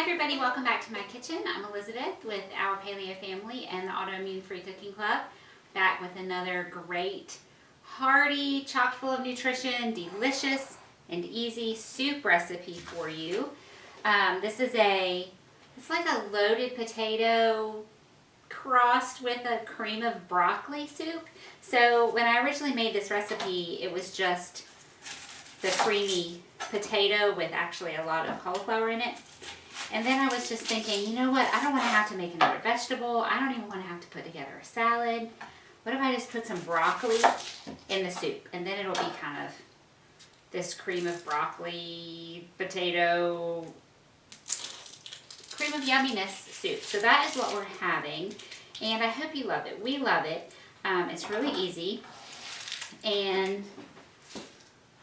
everybody, welcome back to my kitchen. I'm Elizabeth with our Paleo family and the Autoimmune Free Cooking Club, back with another great, hearty, chock full of nutrition, delicious and easy soup recipe for you. This is it's like a loaded potato crossed with a cream of broccoli soup. So when I originally made this recipe, it was just the creamy potato with actually a lot of cauliflower in it. And then I was just thinking, you know what, I don't want to have to make another vegetable. I don't even want to have to put together a salad. What if I just put some broccoli in the soup? And then it'll be kind of this cream of broccoli, potato, cream of yumminess soup. So that is what we're having. And I hope you love it. We love it. It's really easy. And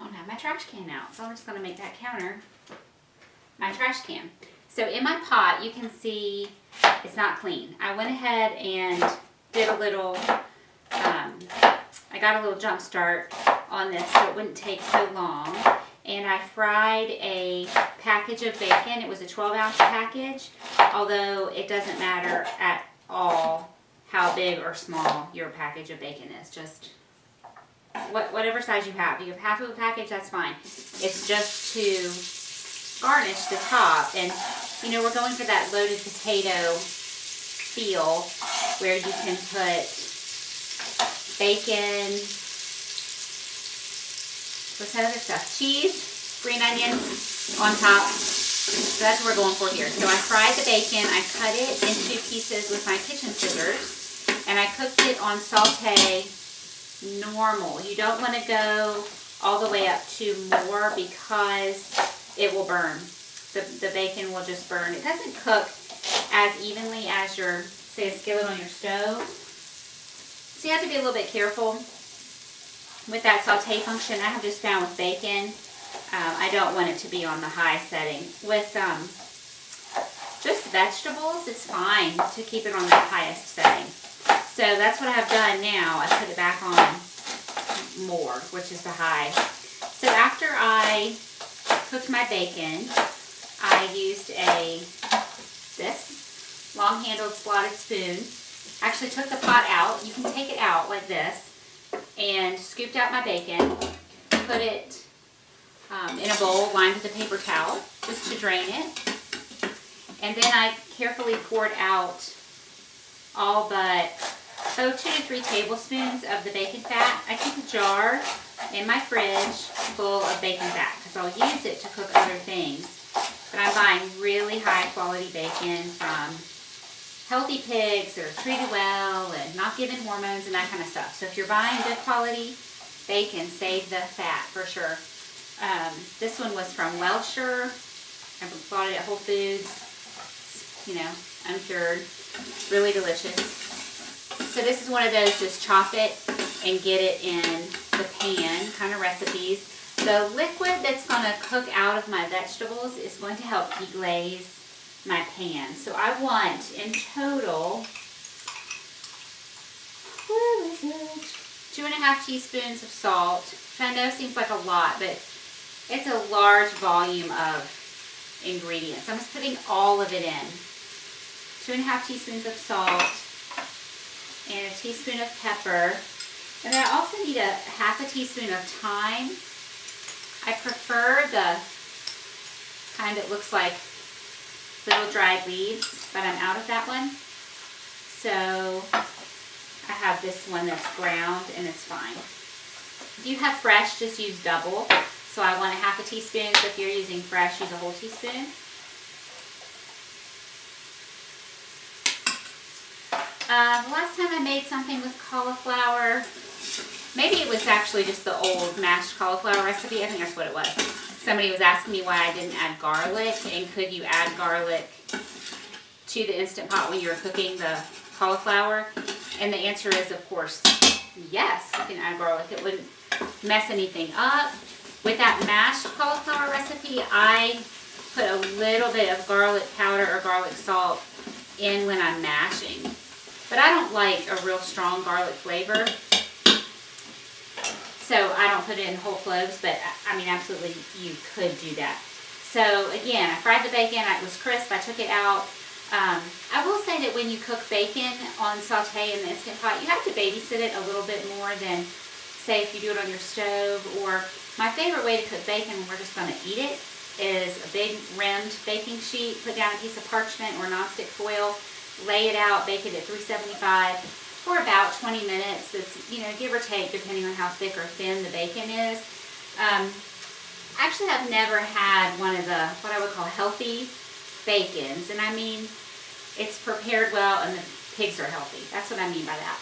I don't have my trash can out, so I'm just going to make that counter my trash can. So in my pot, you can see it's not clean. I went ahead and did a little, I got a little jump start on this so it wouldn't take so long. And I fried a package of bacon. It was a 12-ounce package, although it doesn't matter at all how big or small your package of bacon is. Just whatever size you have. You have half of a package, that's fine. It's just to garnish the top, and you know, we're going for that loaded potato feel where you can put bacon, what's that other stuff, cheese, green onions on top. So that's what we're going for here. So I fried the bacon, I cut it into pieces with my kitchen scissors, and I cooked it on saute normal. You don't want to go all the way up to more because it will burn. The bacon will just burn. It doesn't cook as evenly as your, say, a skillet on your stove. So you have to be a little bit careful with that saute function. I have just found with bacon, I don't want it to be on the high setting. With just vegetables, it's fine to keep it on the highest setting. So that's what I've done now. I put it back on more, which is the high. So after I cooked my bacon, I used this long-handled slotted spoon. Actually took the pot out. You can take it out like this, and scooped out my bacon, put it in a bowl lined with a paper towel just to drain it, and then I carefully poured out all but 2 to 3 tablespoons of the bacon fat. I keep a jar in my fridge full of bacon fat because I'll use it to cook other things. But I'm buying really high quality bacon from healthy pigs that are treated well and not given hormones and that kind of stuff. So if you're buying good quality bacon, save the fat for sure. This one was from Welsher. I bought it at Whole Foods. You know, uncured. Really delicious. So this is one of those just chop it and get it in the pan kind of recipes. The liquid that's going to cook out of my vegetables is going to help deglaze my pan. So I want in total, 2.5 teaspoons of salt, which I know seems like a lot, but it's a large volume of ingredients. I'm just putting all of it in. 2.5 teaspoons of salt and a teaspoon of pepper. And then I also need a half a teaspoon of thyme. I prefer the kind that looks like little dried leaves, but I'm out of that one. So I have this one that's ground and it's fine. If you have fresh, just use double. So I want a half a teaspoon. So if you're using fresh, use a whole teaspoon. The last time I made something with cauliflower, maybe it was actually just the old mashed cauliflower recipe. I think that's what it was. Somebody was asking me why I didn't add garlic, and could you add garlic to the Instant Pot when you were cooking the cauliflower? And the answer is, of course, yes, you can add garlic. It wouldn't mess anything up. With that mashed cauliflower recipe, I put a little bit of garlic powder or garlic salt in when I'm mashing. But I don't like a real strong garlic flavor, so I don't put it in whole cloves, but I mean, absolutely you could do that. So again, I fried the bacon, it was crisp, I took it out. I will say that when you cook bacon on saute in the Instant Pot, you have to babysit it a little bit more than, say, if you do it on your stove. Or my favorite way to cook bacon when we're just going to eat it is a big rimmed baking sheet, put down a piece of parchment or nonstick foil, lay it out, bake it at 375 for about 20 minutes. That's, give or take, depending on how thick or thin the bacon is. Actually, I've never had one of the, what I would call healthy bacons. And I mean, it's prepared well and the pigs are healthy. That's what I mean by that.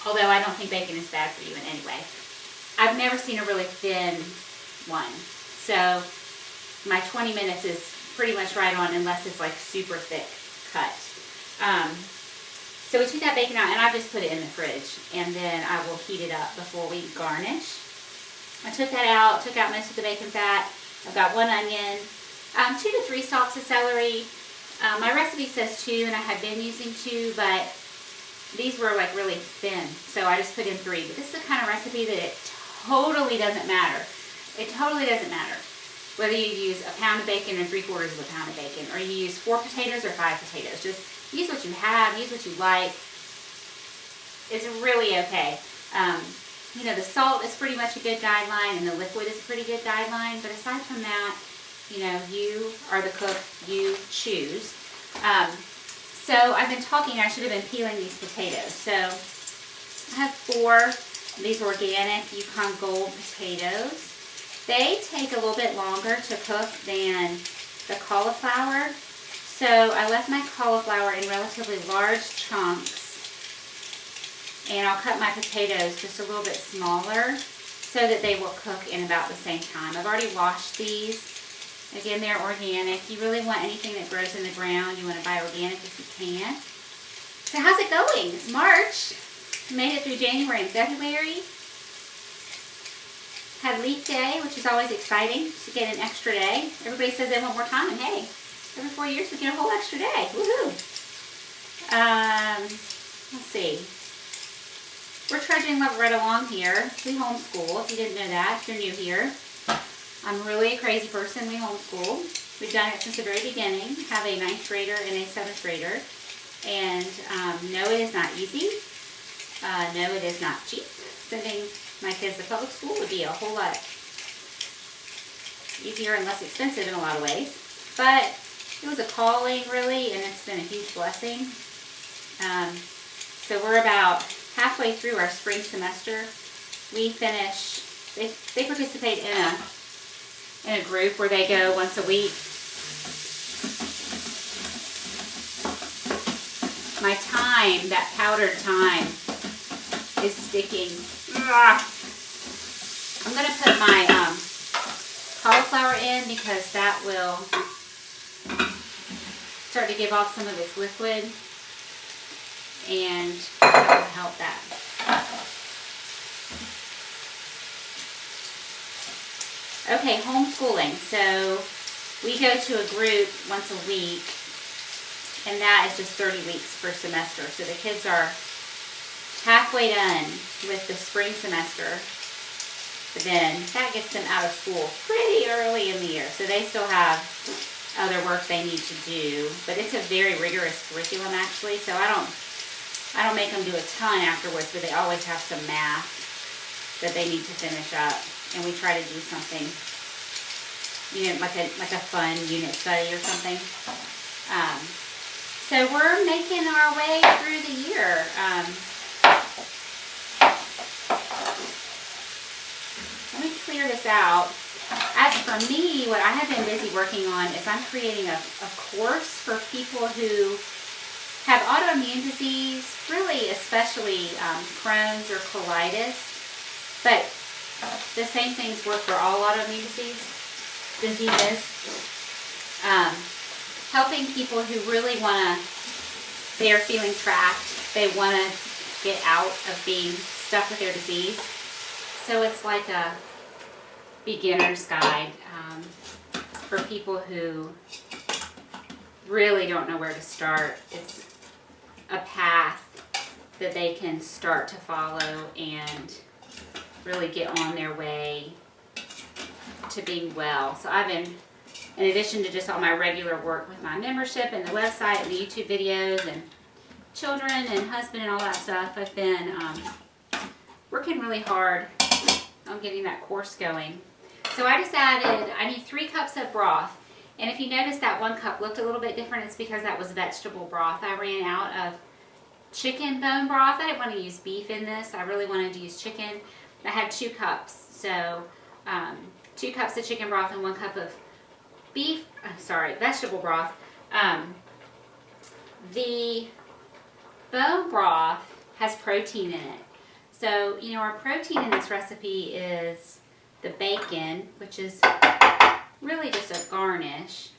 Although I don't think bacon is bad for you in any way. I've never seen a really thin one. So my 20 minutes is pretty much right on, unless it's like super thick cut. So we took that bacon out, and I just put it in the fridge, and then I will heat it up before we garnish. I took that out, took out most of the bacon fat. I've got 1 onion, 2 to 3 stalks of celery. My recipe says 2, and I had been using 2, but these were like really thin, so I just put in 3. But this is the kind of recipe that it totally doesn't matter. It totally doesn't matter whether you use a pound of bacon or 3/4 of a pound of bacon, or you use 4 potatoes or 5 potatoes. Just use what you have, use what you like. It's really okay. The salt is pretty much a good guideline, and the liquid is a pretty good guideline. But aside from that, you are the cook, you choose. So I've been talking, I should have been peeling these potatoes. So I have 4 of these organic Yukon Gold potatoes. They take a little bit longer to cook than the cauliflower. So I left my cauliflower in relatively large chunks, and I'll cut my potatoes just a little bit smaller so that they will cook in about the same time. I've already washed these. Again, they're organic. You really want anything that grows in the ground, you want to buy organic if you can. So how's it going? It's March. Made it through January and February. Had leap day, which is always exciting to get an extra day. Everybody says they want more time, and hey, every 4 years we get a whole extra day. Woohoo! Let's see. We're trudging right along here. We homeschool, if you didn't know that, if you're new here. I'm really a crazy person. We homeschool. We've done it since the very beginning. Have a 9th grader and a 7th grader. And no, it is not easy. No, it is not cheap. Sending my kids to public school would be a whole lot easier and less expensive in a lot of ways. But it was a calling, really, and it's been a huge blessing. So we're about halfway through our spring semester. We finish, they participate in a group where they go once a week. My thyme, that powdered thyme, is sticking. I'm going to put my cauliflower in because that will start to give off some of its liquid, and that will help that. Okay, homeschooling. So we go to a group once a week, and that is just 30 weeks per semester. So the kids are halfway done with the spring semester, but then that gets them out of school pretty early in the year. So they still have other work they need to do, but it's a very rigorous curriculum actually. So I don't make them do a ton afterwards, but they always have some math that they need to finish up. And we try to do something, like a fun unit study or something. So we're making our way through the year. Let me clear this out. As for me, what I have been busy working on is I'm creating a course for people who have autoimmune disease, really especially Crohn's or colitis, but the same things work for all autoimmune diseases. Helping people who really they are feeling trapped, they want to get out of being stuck with their disease. So it's like a beginner's guide for people who really don't know where to start. It's a path that they can start to follow and really get on their way to being well. So I've been in addition to just all my regular work with my membership and the website and the YouTube videos and children and husband and all that stuff, I've been working really hard on getting that course going. So I just added, I need 3 cups of broth. And if you notice that 1 cup looked a little bit different, it's because that was vegetable broth. I ran out of chicken bone broth. I didn't want to use beef in this. I really wanted to use chicken. I had 2 cups. So 2 cups of chicken broth and 1 cup of vegetable broth. The bone broth has protein in it. So, you know, our protein in this recipe is the bacon, which is really just a garnish.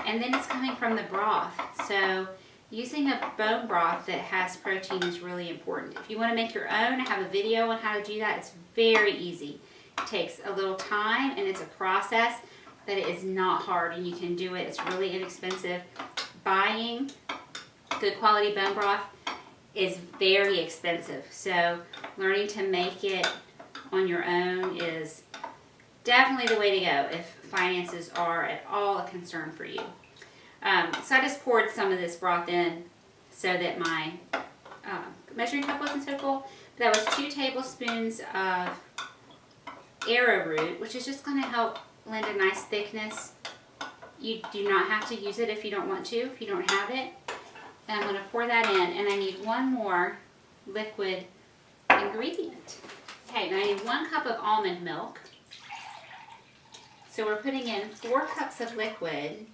And then it's coming from the broth. So using a bone broth that has protein is really important. If you want to make your own, I have a video on how to do that. It's very easy. It takes a little time and it's a process, but it is not hard and you can do it. It's really inexpensive. Buying good quality bone broth is very expensive. So learning to make it on your own is definitely the way to go if finances are at all a concern for you. So I just poured some of this broth in so that my measuring cup wasn't so full. That was 2 tablespoons of arrowroot, which is just going to help lend a nice thickness. You do not have to use it if you don't want to, if you don't have it. And I'm going to pour that in, and I need 1 more liquid ingredient. Okay, now I need 1 cup of almond milk. So we're putting in 4 cups of liquid.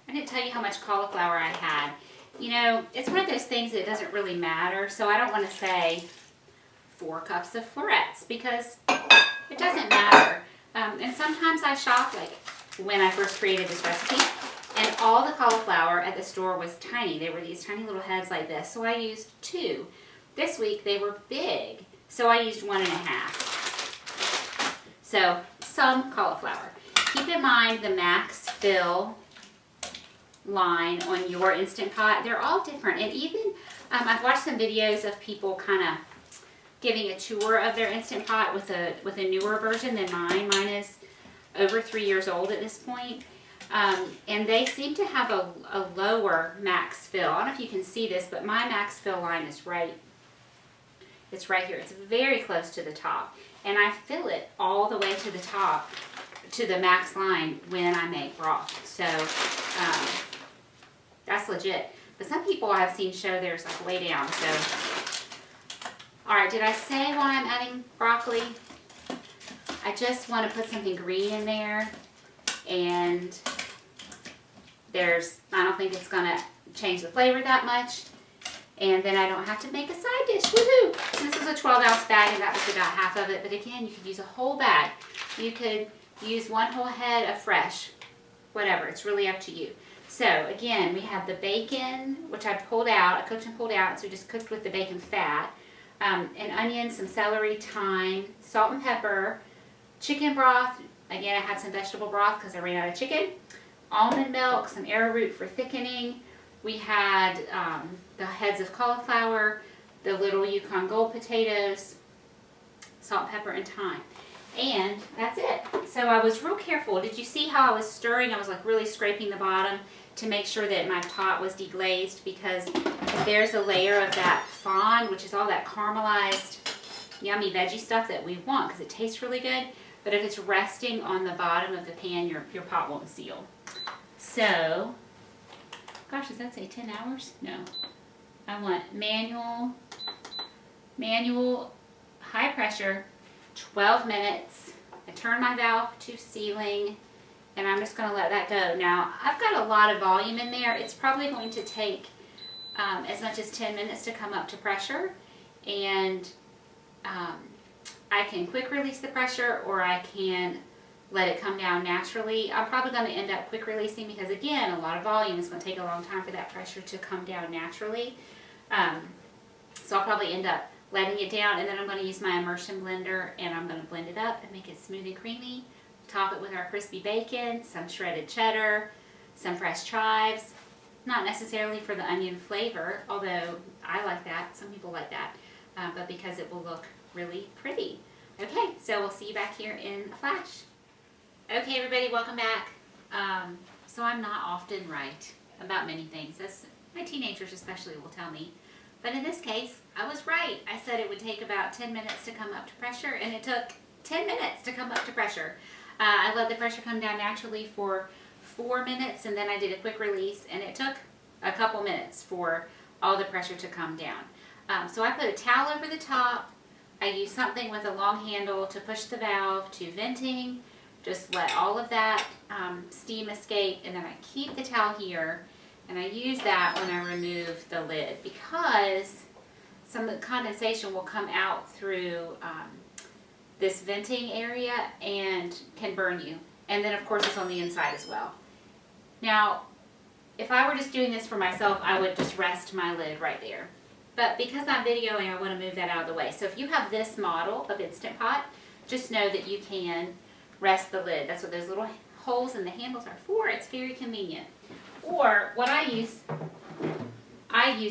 I didn't tell you how much cauliflower I had. You know, it's one of those things that doesn't really matter, so I don't want to say 4 cups of florets because it doesn't matter. And sometimes I shop, like when I first created this recipe, and all the cauliflower at the store was tiny. They were these tiny little heads like this, so I used 2. This week they were big, so I used 1.5. So some cauliflower. Keep in mind the max fill line on your Instant Pot. They're all different, and even I've watched some videos of people kind of giving a tour of their Instant Pot with a newer version than mine. Mine is over 3 years old at this point. And they seem to have a lower max fill. I don't know if you can see this, but my max fill line is it's right here. It's very close to the top. And I fill it all the way to the top, to the max line when I make broth. So that's legit. But some people I've seen show theirs like way down. So, all right, did I say why I'm adding broccoli? I just want to put something green in there. And I don't think it's going to change the flavor that much. And then I don't have to make a side dish. Woohoo! This is a 12-ounce bag, and that was about half of it. But again, you could use a whole bag. You could use 1 whole head of fresh. Whatever. It's really up to you. So, again, we have the bacon, which I pulled out. I cooked and pulled out, so we just cooked with the bacon fat. An onion, some celery, thyme, salt and pepper, chicken broth. Again, I had some vegetable broth because I ran out of chicken. Almond milk, some arrowroot for thickening. We had the heads of cauliflower, the little Yukon Gold potatoes, salt, pepper, and thyme. And that's it. So I was real careful. Did you see how I was stirring? I was like really scraping the bottom to make sure that my pot was deglazed, because there's a layer of that fond, which is all that caramelized, yummy veggie stuff that we want because it tastes really good. But if it's resting on the bottom of the pan, your pot won't seal. So, gosh, does that say 10 hours? No. I want manual, high pressure, 12 minutes. I turn my valve to sealing, and I'm just going to let that go. Now, I've got a lot of volume in there. It's probably going to take as much as 10 minutes to come up to pressure, and I can quick release the pressure, or I can let it come down naturally. I'm probably going to end up quick releasing because, again, a lot of volume is going to take a long time for that pressure to come down naturally. So I'll probably end up letting it down, and then I'm going to use my immersion blender, and I'm going to blend it up and make it smooth and creamy. Top it with our crispy bacon, some shredded cheddar, some fresh chives. Not necessarily for the onion flavor, although I like that. Some people like that, but because it will look really pretty. Okay, so we'll see you back here in a flash. Okay, everybody, welcome back. So I'm not often right about many things, as my teenagers especially will tell me. But in this case, I was right. I said it would take about 10 minutes to come up to pressure, and it took 10 minutes to come up to pressure. I let the pressure come down naturally for 4 minutes, and then I did a quick release, and it took a couple minutes for all the pressure to come down. So I put a towel over the top. I used something with a long handle to push the valve to venting. Just let all of that steam escape, and then I keep the towel here, and I use that when I remove the lid, because some of the condensation will come out through this venting area and can burn you. And then of course it's on the inside as well. Now, if I were just doing this for myself, I would just rest my lid right there. But because I'm videoing, I want to move that out of the way. So if you have this model of Instant Pot, just know that you can rest the lid. That's what those little holes in the handles are for. It's very convenient. Or what I use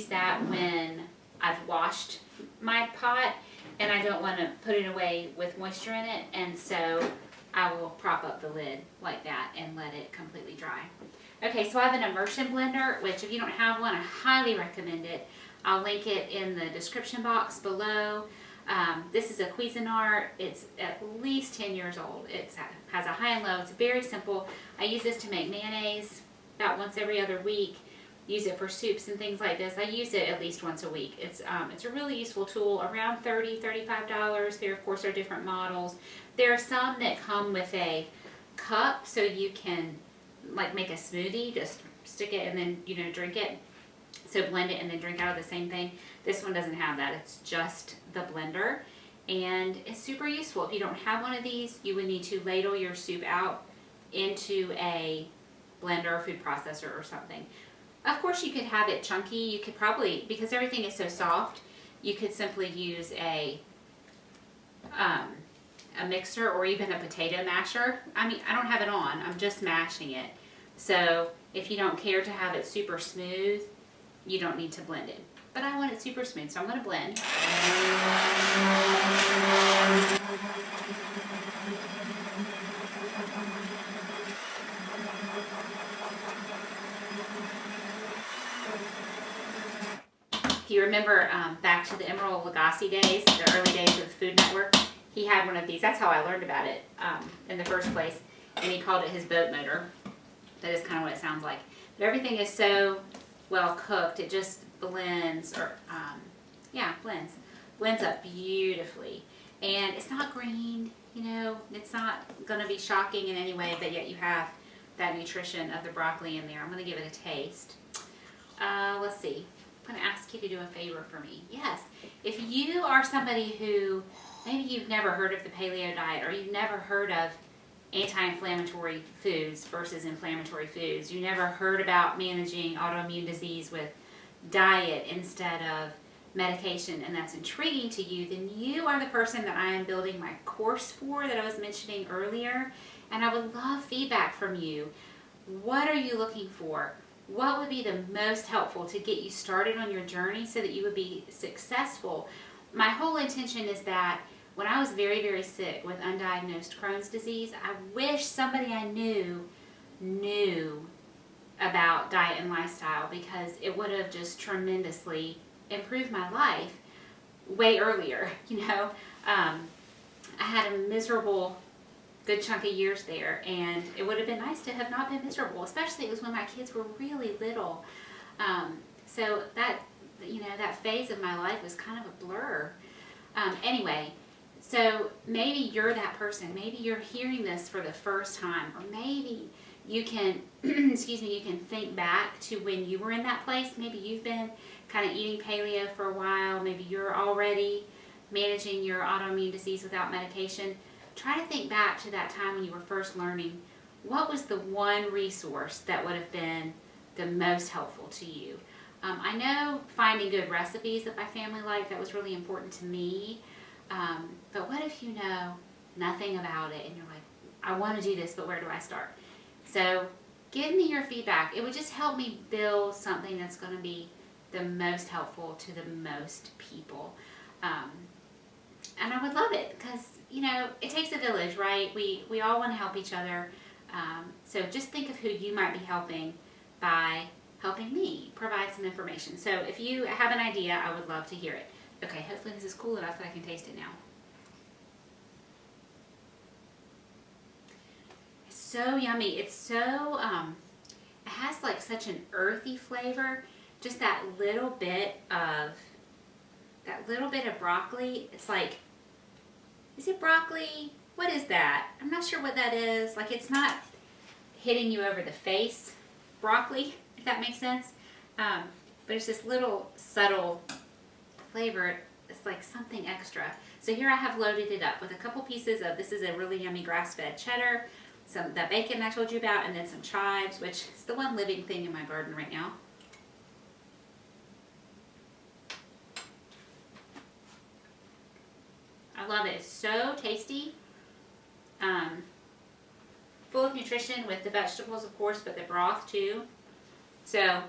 that when I've washed my pot and I don't want to put it away with moisture in it, and so I will prop up the lid like that and let it completely dry. Okay, so I have an immersion blender, which if you don't have one, I highly recommend it. I'll link it in the description box below. This is a Cuisinart. It's at least 10 years old. It has a high and low. It's very simple. I use this to make mayonnaise about once every other week. Use it for soups and things like this. I use it at least once a week. It's a really useful tool, around $30, $35. There, of course, are different models. There are some that come with a cup, so you can like make a smoothie, just stick it and then, you know, drink it. So blend it and then drink out of the same thing. This one doesn't have that. It's just the blender, and it's super useful. If you don't have one of these, you would need to ladle your soup out into a blender or food processor or something. Of course, you could have it chunky. You could probably, because everything is so soft, you could simply use a mixer or even a potato masher. I mean, I don't have it on. I'm just mashing it. So if you don't care to have it super smooth, you don't need to blend it. But I want it super smooth, so I'm going to blend. If you remember back to the Emeril Lagasse days, the early days of the Food Network, he had one of these. That's how I learned about it in the first place, and he called it his boat motor. That is kind of what it sounds like. But everything is so well cooked, it just blends, or blends up beautifully. And it's not green, you know, it's not going to be shocking in any way, but yet you have that nutrition of the broccoli in there. I'm going to give it a taste. Let's see. I'm going to ask you to do a favor for me. Yes, if you are somebody who maybe you've never heard of the paleo diet, or you've never heard of anti-inflammatory foods versus inflammatory foods, you never heard about managing autoimmune disease with diet instead of medication, and that's intriguing to you, then you are the person that I am building my course for that I was mentioning earlier, and I would love feedback from you. What are you looking for? What would be the most helpful to get you started on your journey so that you would be successful? My whole intention is that when I was very, very sick with undiagnosed Crohn's disease, I wish somebody I knew about diet and lifestyle, because it would have just tremendously improved my life way earlier, you know. I had a miserable good chunk of years there, and it would have been nice to have not been miserable, especially it was when my kids were really little. So that, you know, that phase of my life was kind of a blur. Anyway, so maybe you're that person. Maybe you're hearing this for the first time, or maybe you can, excuse me, you can think back to when you were in that place. Maybe you've been kind of eating paleo for a while. Maybe you're already managing your autoimmune disease without medication. Try to think back to that time when you were first learning. What was the one resource that would have been the most helpful to you? I know finding good recipes that my family liked, that was really important to me. But what if you know nothing about it and you're like, I want to do this, but where do I start? So give me your feedback. It would just help me build something that's going to be the most helpful to the most people. And I would love it, because you know, it takes a village, right? We all want to help each other. So just think of who you might be helping by helping me provide some information. So if you have an idea, I would love to hear it. Okay, hopefully this is cool enough that I can taste it now. It's so yummy. It's so, it has like such an earthy flavor. Just that little bit of broccoli. It's like, is it broccoli? What is that? I'm not sure what that is. Like, it's not hitting you over the face broccoli, if that makes sense. But it's this little subtle flavor. It's like something extra. So here I have loaded it up with a couple pieces of, this is a really yummy grass-fed cheddar, that bacon I told you about, and then some chives, which is the one living thing in my garden right now. I love it. It's so tasty. Full of nutrition with the vegetables, of course, but the broth too. So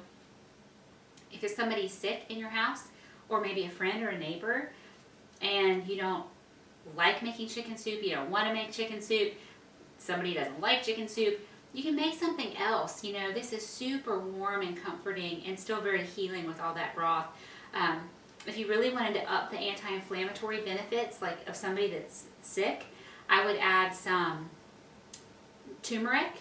if it's somebody sick in your house, or maybe a friend or a neighbor, and you don't like making chicken soup, you don't want to make chicken soup, somebody doesn't like chicken soup, you can make something else. You know, this is super warm and comforting and still very healing with all that broth. If you really wanted to up the anti-inflammatory benefits, like of somebody that's sick, I would add some turmeric,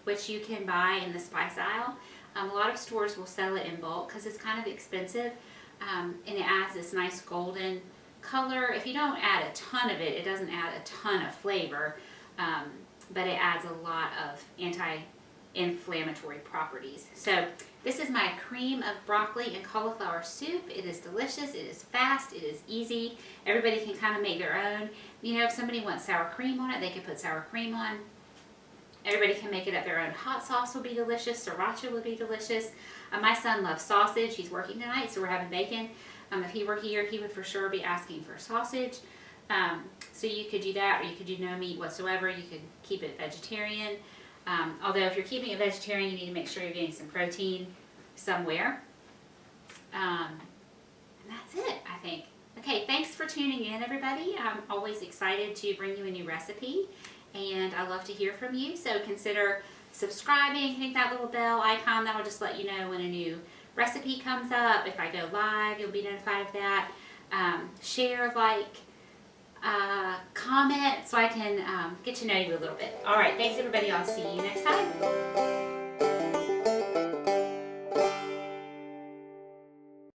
which you can buy in the spice aisle. A lot of stores will sell it in bulk because it's kind of expensive, and it adds this nice golden color. If you don't add a ton of it, it doesn't add a ton of flavor, but it adds a lot of anti-inflammatory properties. So this is my cream of broccoli and cauliflower soup. It is delicious, it is fast, it is easy. Everybody can kind of make their own. You know, if somebody wants sour cream on it, they can put sour cream on. Everybody can make it up their own. Hot sauce will be delicious, sriracha would be delicious. My son loves sausage. He's working tonight, so we're having bacon. If he were here, he would for sure be asking for sausage. So you could do that, or you could do no meat whatsoever. You could keep it vegetarian. Although if you're keeping it vegetarian, you need to make sure you're getting some protein somewhere. And that's it, I think. Okay, thanks for tuning in, everybody. I'm always excited to bring you a new recipe, and I love to hear from you. So consider subscribing, hitting that little bell icon. That will just let you know when a new recipe comes up. If I go live, you'll be notified of that. Share, like, comment, so I can get to know you a little bit. All right, thanks everybody. I'll see you next time.